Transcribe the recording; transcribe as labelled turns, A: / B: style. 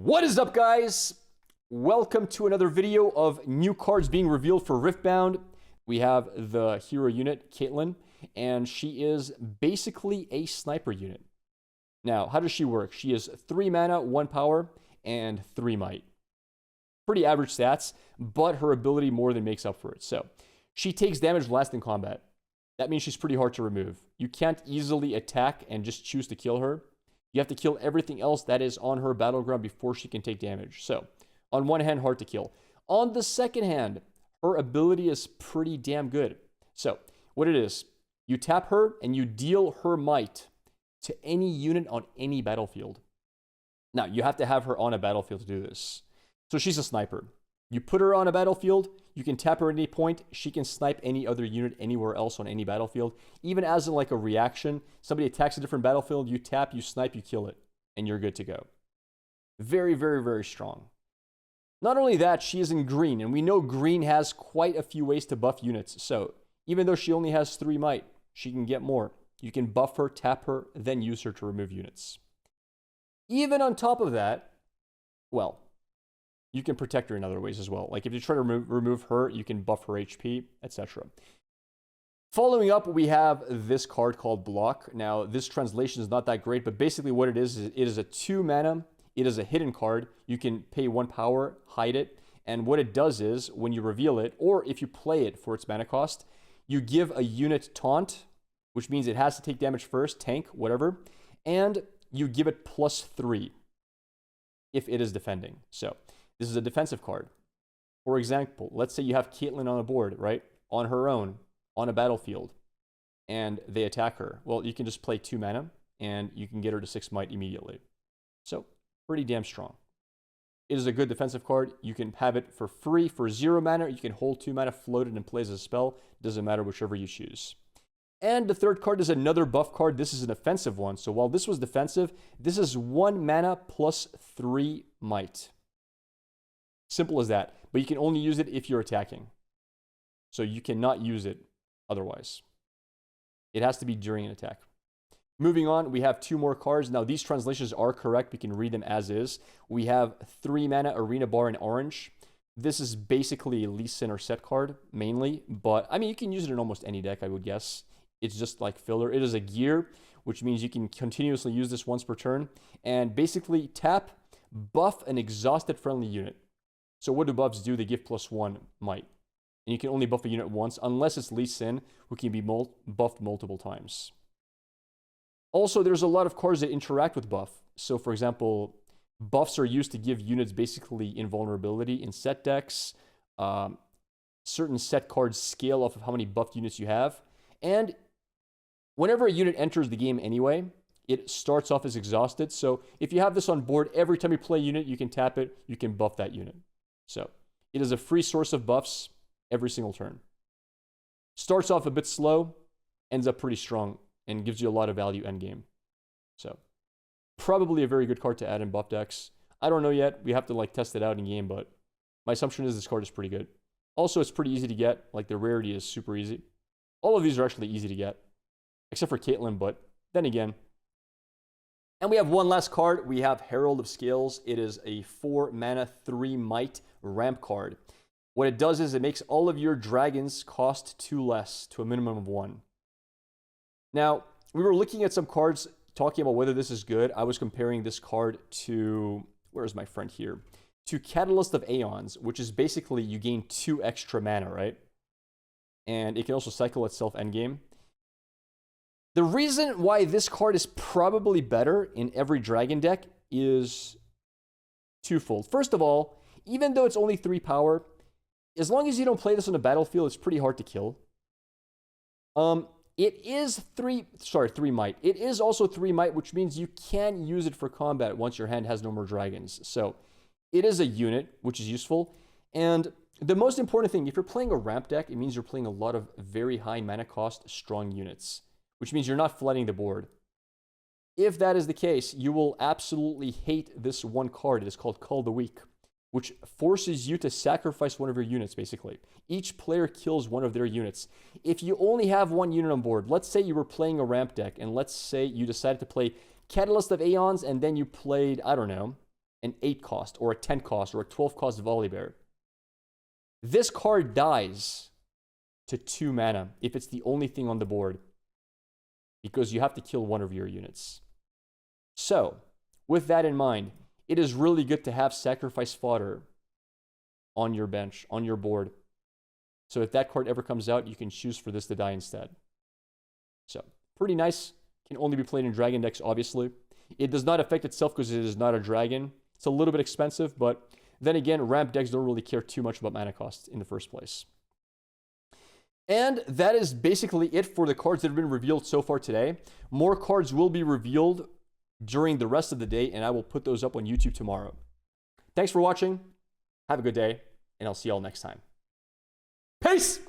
A: What is up, guys? Welcome to another video of new cards being revealed for Riftbound. We have the hero unit, Caitlyn, and she is basically a sniper unit. Now, how does she work? She is 3 mana, 1 power, and 3 might. Pretty average stats, but her ability more than makes up for it. So, she takes damage last in combat. That means she's pretty hard to remove. You can't easily attack and just choose to kill her. You have to kill everything else that is on her battleground before she can take damage. So, on one hand, hard to kill. On the second hand, her ability is pretty damn good. So, what it is, you tap her and you deal her might to any unit on any battlefield. Now, you have to have her on a battlefield to do this. So, she's a sniper. You put her on a battlefield, you can tap her at any point, she can snipe any other unit anywhere else on any battlefield. Even as in like a reaction, somebody attacks a different battlefield, you tap, you snipe, you kill it, and you're good to go. Very, very, very strong. Not only that, she is in green, and we know green has quite a few ways to buff units. So, even though she only has 3 might, she can get more. You can buff her, tap her, then use her to remove units. Even on top of that, well, you can protect her in other ways as well. Like if you try to remove her, you can buff her HP, etc. Following up, we have this card called Block. Now, this translation is not that great, but basically what it is it is a 2 mana. It is a hidden card. You can pay 1 power, hide it, and what it does is, when you reveal it, or if you play it for its mana cost, you give a unit taunt, which means it has to take damage first, tank, whatever, and you give it +3 if it is defending. So, this is a defensive card. For example, let's say you have Caitlyn on a board, right? On her own, on a battlefield, and they attack her. Well, you can just play 2 mana, and you can get her to 6 might immediately. So, pretty damn strong. It is a good defensive card. You can have it for free for 0 mana. You can hold 2 mana, float it, and play as a spell. Doesn't matter, whichever you choose. And the third card is another buff card. This is an offensive one. So while this was defensive, this is 1 mana plus 3 might. Simple as that. But you can only use it if you're attacking. So you cannot use it otherwise. It has to be during an attack. Moving on, we have 2 more cards. Now, these translations are correct. We can read them as is. We have 3 mana Arena Bar in orange. This is basically a Lee Sin or set card, mainly. But, I mean, you can use it in almost any deck, I would guess. It's just like filler. It is a gear, which means you can continuously use this once per turn. And basically, tap, buff an exhausted friendly unit. So what do buffs do? They give +1 might. And you can only buff a unit once, unless it's Lee Sin, who can be buffed multiple times. Also, there's a lot of cards that interact with buff. So, for example, buffs are used to give units basically invulnerability in set decks. Certain set cards scale off of how many buffed units you have. And whenever a unit enters the game anyway, it starts off as exhausted. So, if you have this on board, every time you play a unit, you can tap it, you can buff that unit. So, it is a free source of buffs every single turn. Starts off a bit slow, ends up pretty strong, and gives you a lot of value endgame. So, probably a very good card to add in buff decks. I don't know yet. We have to like test it out in game, but my assumption is this card is pretty good. Also, it's pretty easy to get. Like, the rarity is super easy. All of these are actually easy to get, except for Caitlyn, but then again. And we have one last card. We have Herald of Scales. It is a 4 mana, 3 might ramp card. What it does is it makes all of your dragons cost 2 less to a minimum of 1. Now, we were looking at some cards talking about whether this is good. I was comparing this card to, where's my friend here? To Catalyst of Aeons, which is basically you gain 2 extra mana, right? And it can also cycle itself endgame. The reason why this card is probably better in every dragon deck is twofold. First of all, even though it's only 3 power, as long as you don't play this on the battlefield, it's pretty hard to kill. It is 3 might. It is also 3 might, which means you can use it for combat once your hand has no more dragons. So it is a unit, which is useful. And the most important thing, if you're playing a ramp deck, it means you're playing a lot of very high mana cost, strong units, which means you're not flooding the board. If that is the case, you will absolutely hate this one card. It is called Cull the Weak, which forces you to sacrifice one of your units, basically. Each player kills one of their units. If you only have 1 unit on board, let's say you were playing a ramp deck, and let's say you decided to play Catalyst of Aeons, and then you played, I don't know, an 8 cost, or a 10 cost, or a 12 cost Volibear. This card dies to 2 mana if it's the only thing on the board, because you have to kill one of your units. So, with that in mind, it is really good to have sacrifice fodder on your bench, on your board. So if that card ever comes out, you can choose for this to die instead. So, pretty nice. Can only be played in dragon decks, obviously. It does not affect itself because it is not a dragon. It's a little bit expensive, but then again, ramp decks don't really care too much about mana costs in the first place. And that is basically it for the cards that have been revealed so far today. More cards will be revealed during the rest of the day, and I will put those up on YouTube tomorrow. Thanks for watching. Have a good day, and I'll see y'all next time. Peace!